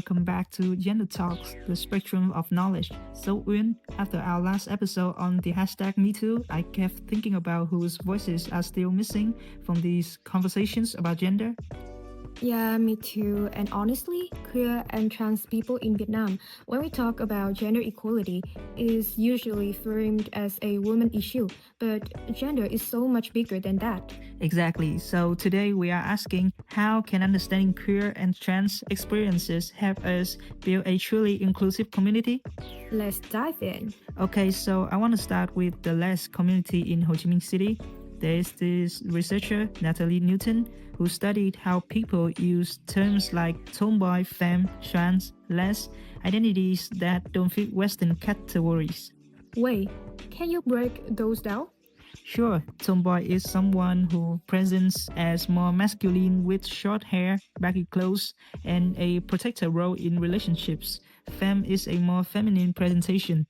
welcome back to Gender Talks, the spectrum of knowledge. So, Uyun, after our last episode on the hashtag MeToo, I kept thinking about whose voices are still missing from these conversations about gender. Yeah, me too. And honestly, queer and trans people in Vietnam, when we talk about gender equality, is usually framed as a woman issue, but gender is so much bigger than that. Exactly. So, today we are asking how can understanding queer and trans experiences help us build a truly inclusive community? Let's dive in. Okay, so I want to start with the less community in Ho Chi Minh City. There is this researcher, Natalie Newton, who studied how people use terms like tomboy, femme, trans, les, identities that don't fit Western categories. Wait, can you break those down? Sure, tomboy is someone who presents as more masculine with short hair, baggy clothes, and a protector role in relationships. Femme is a more feminine presentation.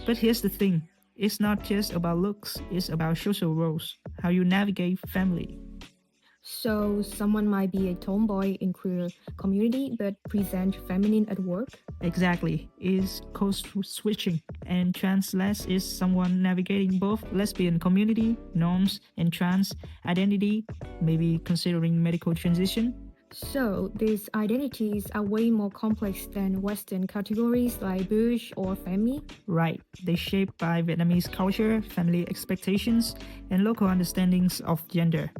But here's the thing, it's not just about looks, it's about social roles, how you navigate family. So, someone might be a tomboy in queer community but present feminine at work? Exactly, is code switching, and transless is someone navigating both lesbian community norms and trans identity, maybe considering medical transition. So, these identities are way more complex than Western categories like butch or femme. Right, they shaped by Vietnamese culture, family expectations, and local understandings of gender.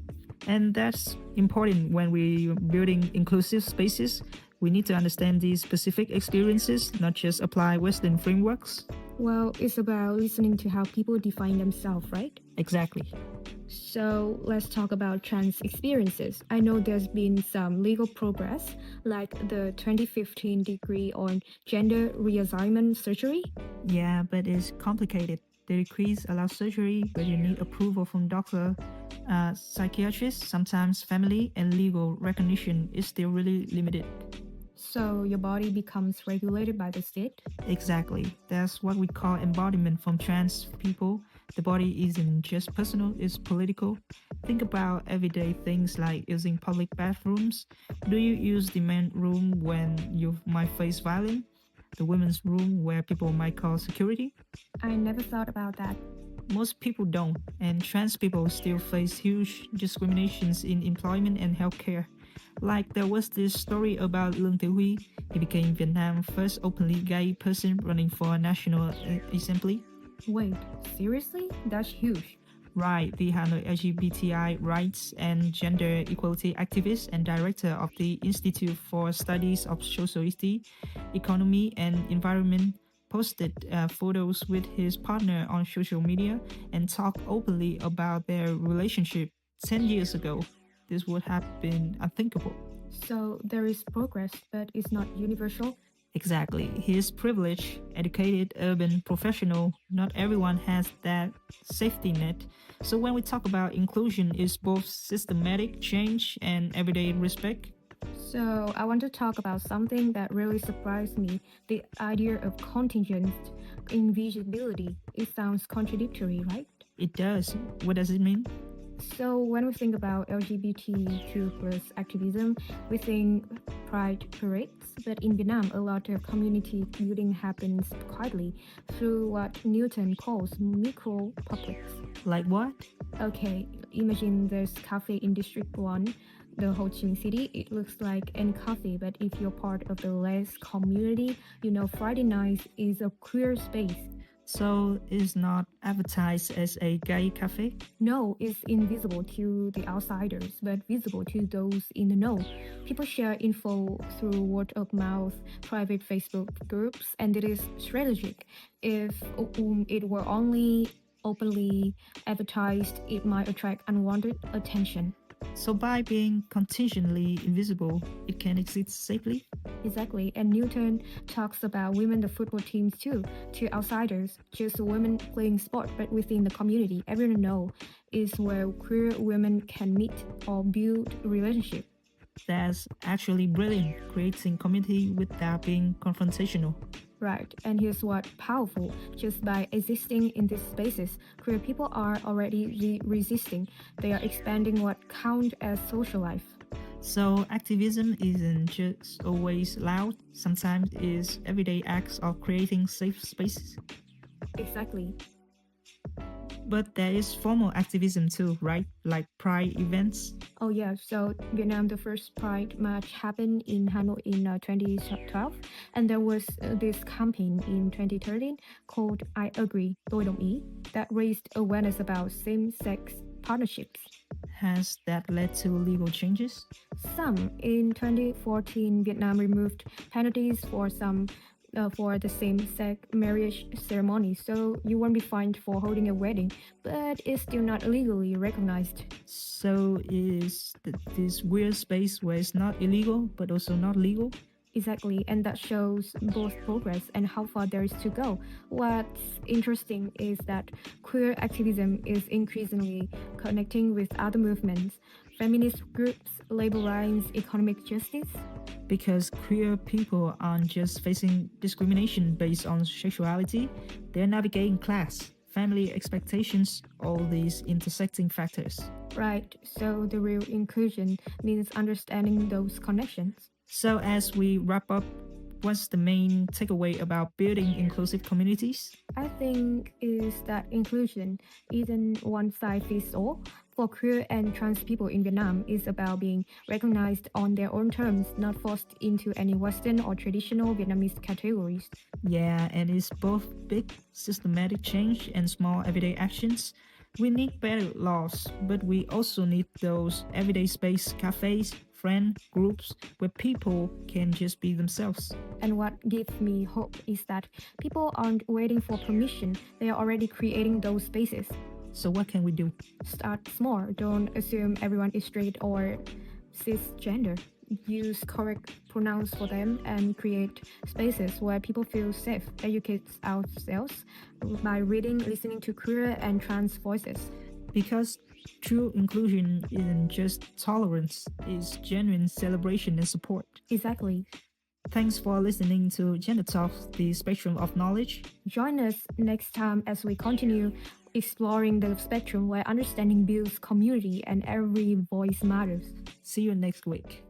And that's important when we're building inclusive spaces. We need to understand these specific experiences, not just apply Western frameworks. Well, it's about listening to how people define themselves, right? Exactly. So let's talk about trans experiences. I know there's been some legal progress, like the 2015 decree on gender reassignment surgery. Yeah, but it's complicated. The decrees allow surgery, but you need approval from doctor, psychiatrists, sometimes family, and legal recognition is still really limited. So your body becomes regulated by the state. Exactly. That's what we call embodiment from trans people. The body isn't just personal, it's political. Think about everyday things like using public bathrooms. Do you use the men's room when you might face violence? The women's room where people might call security? I never thought about that. Most people don't, and trans people still face huge discriminations in employment and healthcare. Like there was this story about Lương Tiểu Huy. He became Vietnam's first openly gay person running for a national assembly. Wait, seriously? That's huge. Right, the Hanoi LGBTI rights and gender equality activist and director of the Institute for Studies of Society, Economy and Environment posted photos with his partner on social media and talked openly about their relationship 10 years ago. This would have been unthinkable. So there is progress, but it's not universal. Exactly. He is privileged, educated, urban, professional. Not everyone has that safety net. So when we talk about inclusion, it's both systematic change and everyday respect. So I want to talk about something that really surprised me, the idea of contingent invisibility. It sounds contradictory, right? It does. What does it mean? So when we think about LGBTQ plus activism, we think pride parades, but in Vietnam, a lot of community building happens quietly through what Newton calls micro publics. Like what? Okay, imagine there's cafe in District 1, the Ho Chi Minh City. It looks like any cafe, but if you're part of the Les community, you know Friday nights is a queer space. So it's not advertised as a gay cafe? No, it's invisible to the outsiders, but visible to those in the know. People share info through word of mouth, private Facebook groups, and it is strategic. If it were only openly advertised, it might attract unwanted attention. So by being contingently invisible, it can exist safely? Exactly, and Newton talks about women the football teams too. To outsiders, just women playing sport, but within the community, everyone know is where queer women can meet or build relationship. That's actually brilliant, creating community without being confrontational. Right, and here's what powerful: just by existing in these spaces, queer people are already resisting. They are expanding what count as social life. So activism isn't just always loud, sometimes it's everyday acts of creating safe spaces. Exactly. But there is formal activism too, right? Like pride events. Oh yeah, so Vietnam, the first Pride March happened in Hanoi in 2012, and there was this campaign in 2013 called "I Agree, tôi đồng ý" that raised awareness about same-sex partnerships. Has that led to legal changes? Some in 2014, Vietnam removed penalties for some for the same-sex marriage ceremony, so you won't be fined for holding a wedding, but it's still not legally recognized. So is this weird space where it's not illegal but also not legal? Exactly, and that shows both progress and how far there is to go. What's interesting is that queer activism is increasingly connecting with other movements, feminist groups, labor rights, economic justice. Because queer people aren't just facing discrimination based on sexuality, they're navigating class, family expectations, all these intersecting factors. Right, so the real inclusion means understanding those connections. So, as we wrap up, what's the main takeaway about building inclusive communities? I think is that inclusion isn't one size fits all. For queer and trans people in Vietnam, is about being recognized on their own terms, not forced into any Western or traditional Vietnamese categories. Yeah, and it's both big systematic change and small everyday actions. We need better laws, but we also need those everyday space cafes, friend groups where people can just be themselves. And what gives me hope is that people aren't waiting for permission, they are already creating those spaces. So, what can we do? Start small, don't assume everyone is straight or cisgender. Use correct pronouns for them and create spaces where people feel safe. Educate ourselves by reading, listening to queer and trans voices. Because true inclusion isn't just tolerance, it's genuine celebration and support. Exactly. Thanks for listening to Gender Talks, the spectrum of knowledge. Join us next time as we continue exploring the spectrum where understanding builds community and every voice matters. See you next week.